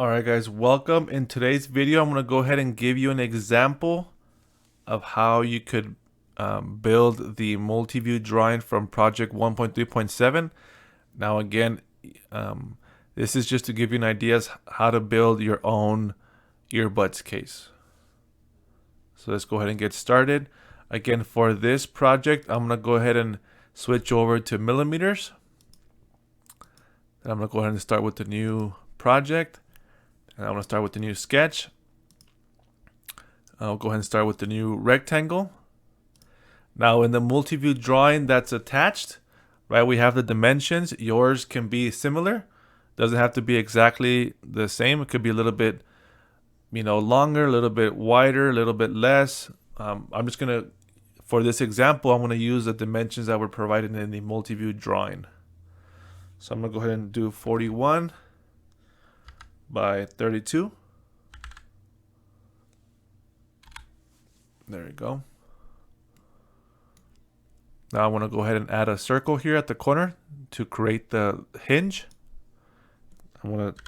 Alright guys, welcome. In today's video, I'm going to go ahead and give you an example of how you could build the multi-view drawing from project 1.3.7. Now again, this is just to give you an idea as how to build your own earbuds case. So let's go ahead and get started. Again, for this project, I'm going to go ahead and switch over to millimeters. And I'm going to go ahead and start with the new project. And I'm going to start with the new sketch. I'll go ahead and start with the new rectangle. Now in the multi-view drawing that's attached, right, we have the dimensions. Yours can be similar. Doesn't have to be exactly the same. It could be a little bit, longer, a little bit wider, a little bit less. I'm just going to, for this example, I'm going to use the dimensions that were provided in the multi-view drawing. So I'm going to go ahead and do 41 by 32. There we go. Now I want to go ahead and add a circle here at the corner to create the hinge. I'm going to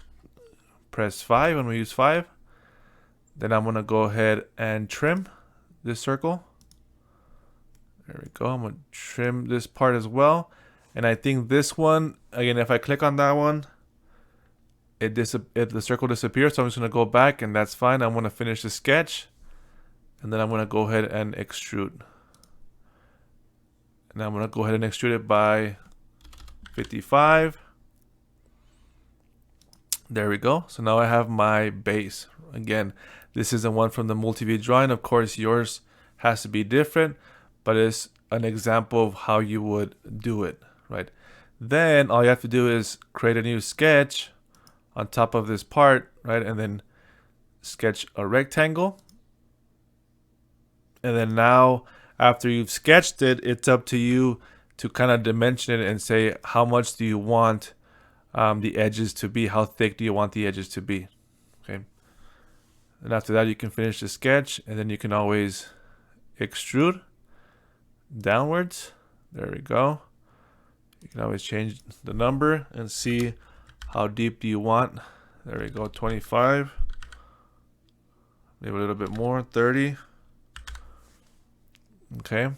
press 5 when we use 5. Then I'm going to go ahead and trim this circle. There we go. I'm going to trim this part as well. And I think this one, again, if I click on that one, the circle disappears. So I'm just going to go back and that's fine. I'm going to finish the sketch. And then I'm going to go ahead and extrude. And I'm going to go ahead and extrude it by 55. There we go. So now I have my base. Again, this is the one from the multi-view drawing. Of course, yours has to be different, but it's an example of how you would do it, right? Then all you have to do is create a new sketch on top of this part, right? And then sketch a rectangle. And then now, after you've sketched it, it's up to you to kind of dimension it and say, how much do you want the edges to be? How thick do you want the edges to be? Okay. And after that, you can finish the sketch, and then you can always extrude downwards. There we go. You can always change the number and see how deep do you want. There we go, 25. Maybe a little bit more, 30. Okay.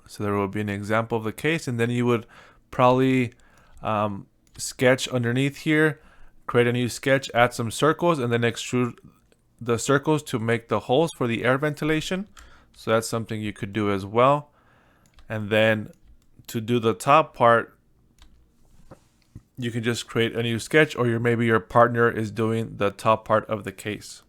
So there will be an example of the case, and then you would probably sketch underneath here, create a new sketch, add some circles, and then extrude the circles to make the holes for the air ventilation. So that's something you could do as well. And then to do the top part, you can just create a new sketch, or maybe your partner is doing the top part of the case.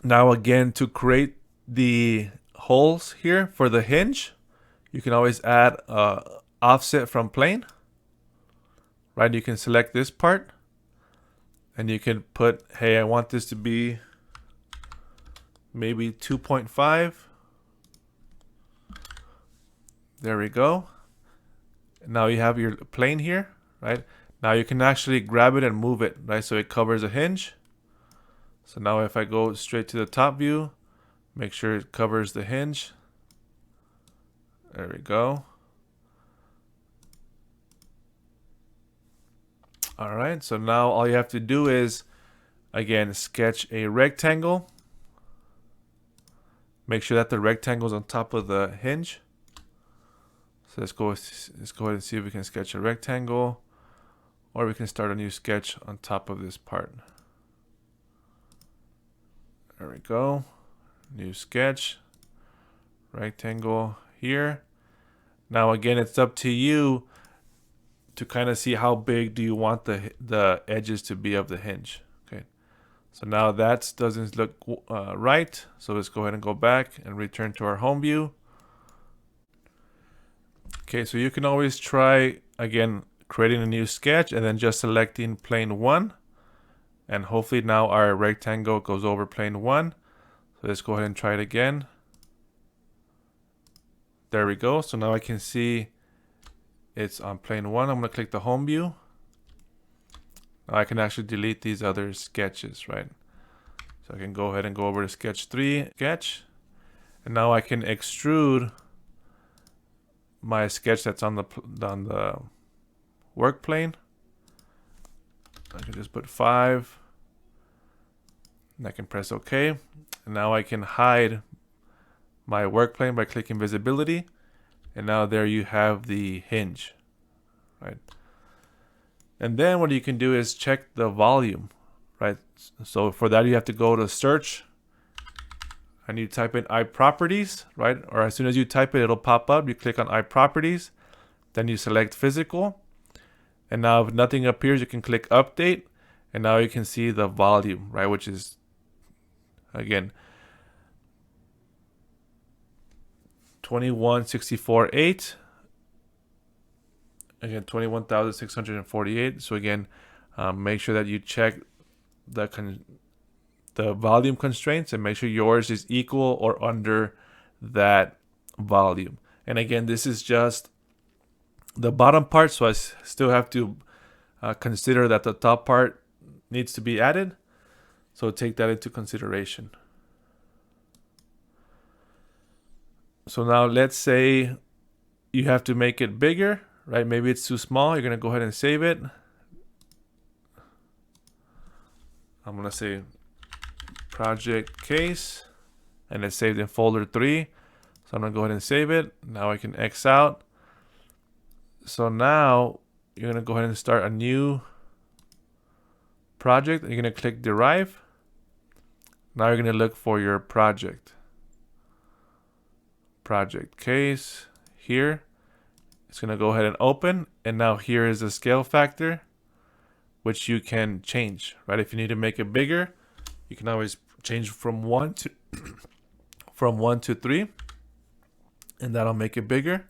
Now again, to create the holes here for the hinge, you can always add offset from plane, right? You can select this part and you can put, hey, I want this to be maybe 2.5. There we go. Now you have your plane here, right? Now you can actually grab it and move it, right? So it covers a hinge. So now if I go straight to the top view, make sure it covers the hinge. There we go. All right, so now all you have to do is, again, sketch a rectangle. Make sure that the rectangle is on top of the hinge. So let's go ahead and see if we can sketch a rectangle, or we can start a new sketch on top of this part. There we go. New sketch. Rectangle here. Now again, it's up to you to kind of see how big do you want the edges to be of the hinge. Okay. So now that doesn't look right. So let's go ahead and go back and return to our home view. Okay, so you can always try, again, creating a new sketch and then just selecting plane 1. And hopefully now our rectangle goes over plane 1. So let's go ahead and try it again. There we go. So now I can see it's on plane 1. I'm going to click the home view. Now I can actually delete these other sketches, right? So I can go ahead and go over to sketch 3, sketch. And now I can extrude my sketch that's on the work plane. I can just put 5. And I can press OK. And now I can hide my work plane by clicking visibility. And now there you have the hinge, right? And then what you can do is check the volume, right? So for that you have to go to search and you type in iProperties, right? Or as soon as you type it, it'll pop up. You click on iProperties, then you select physical. And now if nothing appears, you can click update. And now you can see the volume, right? Which is, again, 2164.8. Again, 21,648. So again, make sure that you check the volume constraints and make sure yours is equal or under that volume. And again, this is just the bottom part, so I still have to consider that the top part needs to be added. So take that into consideration. So now let's say you have to make it bigger, right? Maybe it's too small. You're going to go ahead and save it. I'm going to say project case, and it's saved in folder 3. So I'm going to go ahead and save it. Now I can X out. So now you're going to go ahead and start a new project. You're going to click derive. Now you're going to look for your project case here. It's going to go ahead and open, and now here is the scale factor, which you can change, right? If you need to make it bigger, you can always change from 1 to 3, and that'll make it bigger,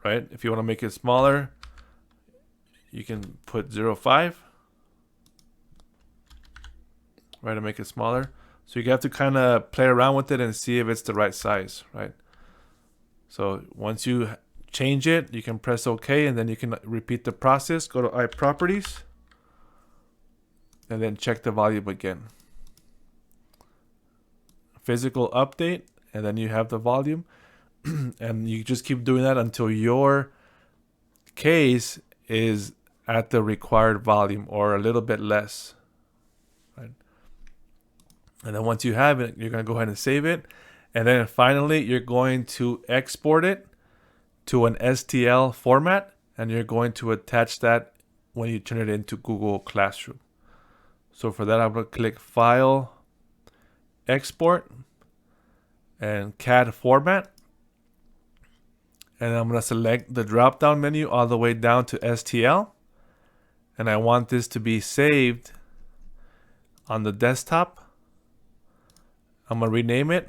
right? If you want to make it smaller, you can put 0.5, right, to make it smaller. So you have to kind of play around with it and see if it's the right size, right? So once you change it, you can press OK, and then you can repeat the process. Go to iProperties, and then check the volume again. Physical update, and then you have the volume. And you just keep doing that until your case is at the required volume or a little bit less, right? And then once you have it, you're going to go ahead and save it. And then finally, you're going to export it to an STL format, and you're going to attach that when you turn it into Google Classroom. So for that, I'm going to click File, Export, and CAD Format. And I'm going to select the drop-down menu all the way down to STL. And I want this to be saved on the desktop. I'm going to rename it.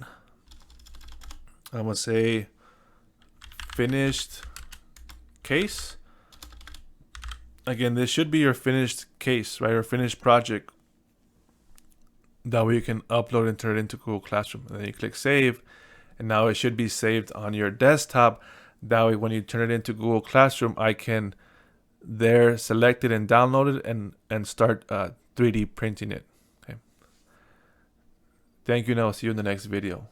I'm going to say finished case. Again, this should be your finished case, right? Or finished project. That way you can upload and turn it into Google Classroom. And then you click save. And now it should be saved on your desktop. That way when you turn it into Google Classroom, I can there select it and download it and start 3D printing it. Okay. Thank you, and I'll see you in the next video.